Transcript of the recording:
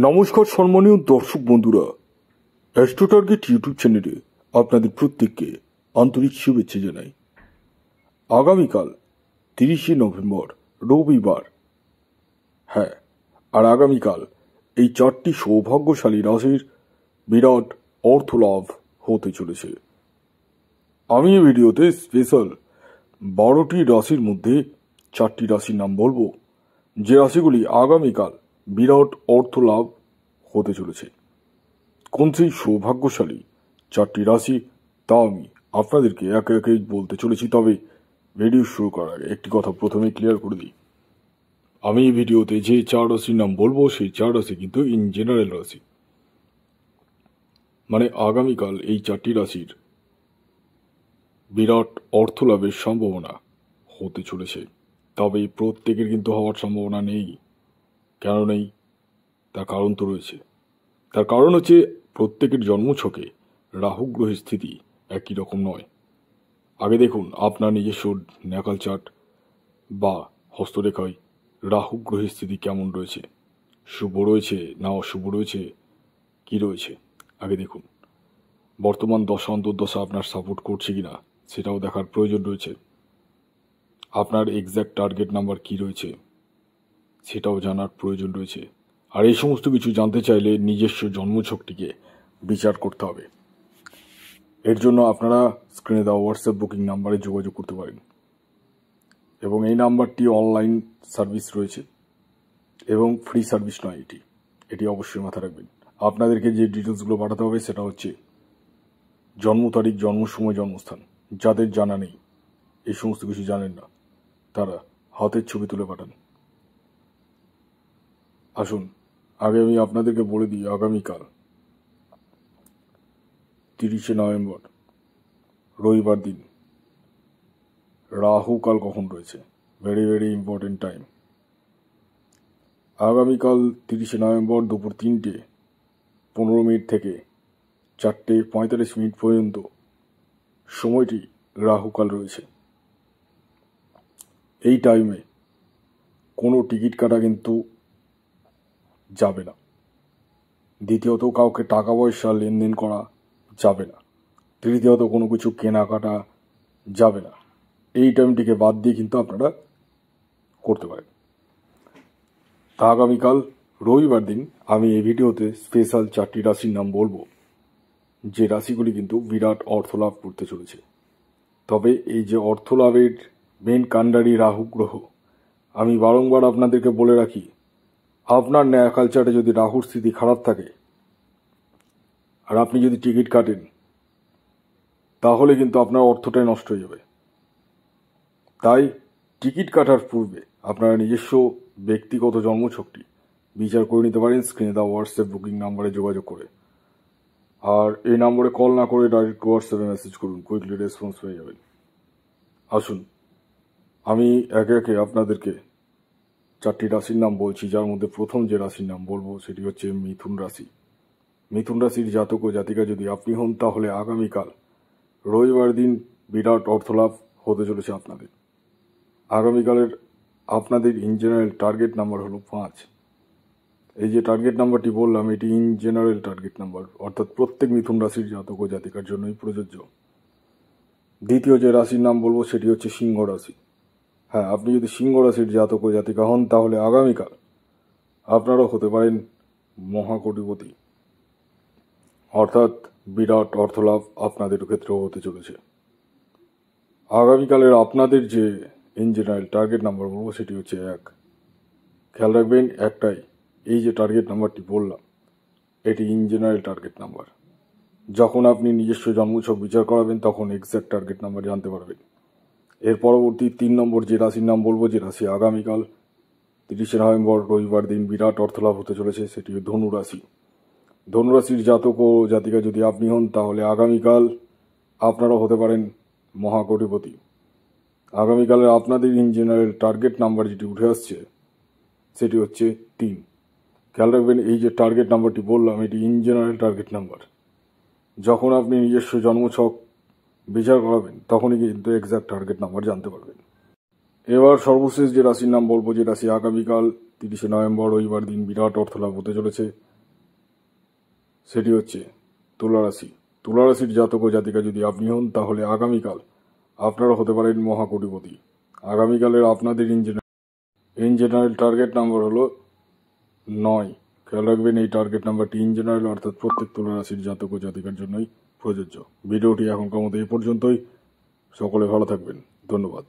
নমস্কার সম্মানীয় দর্শক বন্ধুরা, অ্যাস্ট্রো টার্গেট ইউটিউব চ্যানেলে আপনাদের প্রত্যেককে আন্তরিক শুভেচ্ছা জানাই। আগামীকাল 30শে নভেম্বর রবিবার, হ্যাঁ, আর আগামীকাল এই 4টি সৌভাগ্যশালী রাশির বিরাট অর্থ লাভ হতে চলেছে। আমি এই ভিডিওতে স্পেশাল 12টি রাশির মধ্যে 4টি রাশির নাম বলবো, যে রাশিগুলি আগামীকাল বিরাট অর্থ লাভ হতে চলেছে। কোন সেই সৌভাগ্যশালী 4টি রাশি তা আমি আপনাদেরকে একে একে বলতে চলেছি। তবে ভিডিও শুরু করার আগে একটি কথা প্রথমে ক্লিয়ার করে দিই, আমি এই ভিডিওতে যে 4 রাশির নাম বলবো সেই 4 রাশি কিন্তু ইন জেনারেল রাশি, মানে আগামীকাল এই 4টি রাশির বিরাট অর্থ লাভের সম্ভাবনা হতে চলেছে। তবে প্রত্যেকের কিন্তু হওয়ার সম্ভাবনা নেই। কেন নেই তার কারণ তো রয়েছে। তার কারণ হচ্ছে প্রত্যেকের জন্মছকে রাহু গ্রহের স্থিতি একই রকম নয়। আগে দেখুন আপনার নিজস্ব ন্যাকাল চার্ট বা হস্তরেখায় রাহু গ্রহের স্থিতি কেমন রয়েছে, শুভ রয়েছে না অশুভ রয়েছে, কি রয়েছে আগে দেখুন। বর্তমান দশা অন্তর্দশা আপনার সাপোর্ট করছে কিনা সেটাও দেখার প্রয়োজন রয়েছে। আপনার এক্স্যাক্ট টার্গেট নাম্বার কি রয়েছে সেটাও জানার প্রয়োজন রয়েছে। আর এই সমস্ত কিছু জানতে চাইলে নিজস্ব জন্মছকটিকে বিচার করতে হবে। এর জন্য আপনারা স্ক্রিনে দেওয়া হোয়াটসঅ্যাপ বুকিং নাম্বারে যোগাযোগ করতে পারেন, এবং এই নাম্বারটি অনলাইন সার্ভিস রয়েছে এবং ফ্রি সার্ভিস নয়। এটি অবশ্যই মাথায় রাখবেন। আপনাদেরকে যে ডিটেলসগুলো পাঠাতে হবে সেটা হচ্ছে জন্ম তারিখ, জন্ম সময়, জন্মস্থান। যাদের জানা নেই, এই সমস্ত কিছু জানেন না, তারা হাতের ছবি তুলে পাঠান। আসুন আগে আমি আপনাদেরকে বলে দিই, আগামীকাল 30শে নভেম্বর রবিবার দিন রাহু কাল কখন রয়েছে। Very very important time. আগামীকাল 30শে নভেম্বর দুপুর 3:15 থেকে 4:45 পর্যন্ত সময়টি রাহুকাল রয়েছে। এই টাইমে কোনো টিকিট কাটা কিন্তু যাবে না। দ্বিতীয়ত কাউকে টাকা পয়সা লেনদেন করা যাবে না। তৃতীয়ত কোনো কিছু কেনাকাটা যাবে না। এই টাইমটিকে বাদ দিয়ে কিন্তু আপনারা করতে পারেন। তা আগামীকাল রবিবার দিন আমি এই ভিডিওতে স্পেশাল 4টি রাশির নাম বলবো, যে রাশিগুলি কিন্তু বিরাট অর্থ লাভ করতে চলেছে। তবে এই যে অর্থ লাভের মেন কাণ্ডারি রাহু গ্রহ, আমি বারংবার আপনাদেরকে বলে রাখি, আপনার ন্যায় কালচারে যদি রাহুর স্থিতি খারাপ থাকে আর আপনি যদি টিকিট কাটেন, তাহলে কিন্তু আপনার অর্থটাই নষ্ট হয়ে যাবে। তাই টিকিট কাটার পূর্বে আপনারা নিজস্ব ব্যক্তিগত জন্মছকটি বিচার করে নিতে পারেন স্ক্রিনে দেওয়া হোয়াটসঅ্যাপ বুকিং নাম্বারে যোগাযোগ করে। আর এই নম্বরে কল না করে ডাইরেক্ট হোয়াটসঅ্যাপে মেসেজ করুন, কুইকলি রেসপন্স পেয়ে যাবেন। আসুন আমি একে একে আপনাদেরকে 4টি রাশির নাম বলছি, যার মধ্যে প্রথম যে রাশির নাম বলবো সেটি হচ্ছে মিথুন রাশি। মিথুন রাশির জাতক ও জাতিকা যদি আপনি হন, তাহলে আগামীকাল রবিবার দিন বিরাট অর্থলাভ হতে চলেছে আপনাদের। আগামীকালের আপনাদের ইন জেনারেল টার্গেট নাম্বার হলো 5। এই যে টার্গেট নাম্বারটি বললাম, এটি ইন জেনারেল টার্গেট নাম্বার, অর্থাৎ প্রত্যেক মিথুন রাশির জাতক ও জাতিকার জন্যই প্রযোজ্য। দ্বিতীয় যে রাশির নাম বলবো সেটি হচ্ছে সিংহ রাশি। হ্যাঁ, আপনি যদি সিংহ রাশির জাতক ও জাতিকা হন, তাহলে আগামীকাল আপনারাও হতে পারেন মহাকোটিপতি, অর্থাৎ বিরাট অর্থলাভ আপনাদের ক্ষেত্রেও হতে চলেছে। আগামীকালের আপনাদের যে ইন জেনারেল টার্গেট নাম্বার বলবো সেটি হচ্ছে 1। খেয়াল রাখবেন একটাই, এই যে টার্গেট নাম্বারটি বললাম এটি ইন জেনারেল টার্গেট নাম্বার। যখন আপনি নিজস্ব জন্মছক বিচার করাবেন তখন এক্স্যাক্ট টার্গেট নাম্বার জানতে পারবেন। এর পরবর্তী 3 নম্বর যে রাশির নাম বলবো, যে রাশি আগামীকাল 30শে নভেম্বর রবিবার দিন বিরাট অর্থলাভ হতে চলেছে, সেটি ধনু রাশি। ধনুরাশির জাতক ও জাতিকা যদি আপনি হন, তাহলে আগামীকাল আপনারাও হতে পারেন মহাকোটিপতি। আগামীকালের আপনাদের ইন জেনারেল টার্গেট নাম্বার যেটি উঠে আসছে সেটি হচ্ছে 3। খেয়াল রাখবেন এই যে টার্গেট নাম্বারটি বললাম এটি ইন জেনারেল টার্গেট নাম্বার। যখন আপনি নিজস্ব জন্মছক বিচার করাবেন তখনই কিন্তু এক্স্যাক্ট টার্গেট নাম্বার জানতে পারবেন। এবার সর্বশেষ যে রাশির নাম বলবো, যে রাশি আগামীকাল 30শে নভেম্বর রবিবার দিন বিরাট অর্থলাভ হতে চলেছে, সেটি হচ্ছে তুলা রাশি। তুলা রাশির জাতক ও জাতিকা যদি আপনি হন, তাহলে আগামীকাল আপনারা হতে পারেন মহাকোটিপতি। আগামীকালের আপনাদের ইন জেনারেল টার্গেট নাম্বার হলো 9। খেয়াল রাখবেন, এই টার্গেট নাম্বারটি ইন জেনারেল, অর্থাৎ প্রত্যেক তুলা রাশির জাতক ও জাতিকার জন্যই প্রযোজ্য। ভিডিওটি এখনকার মতো এই পর্যন্তই। সকলে ভালো থাকবেন। ধন্যবাদ।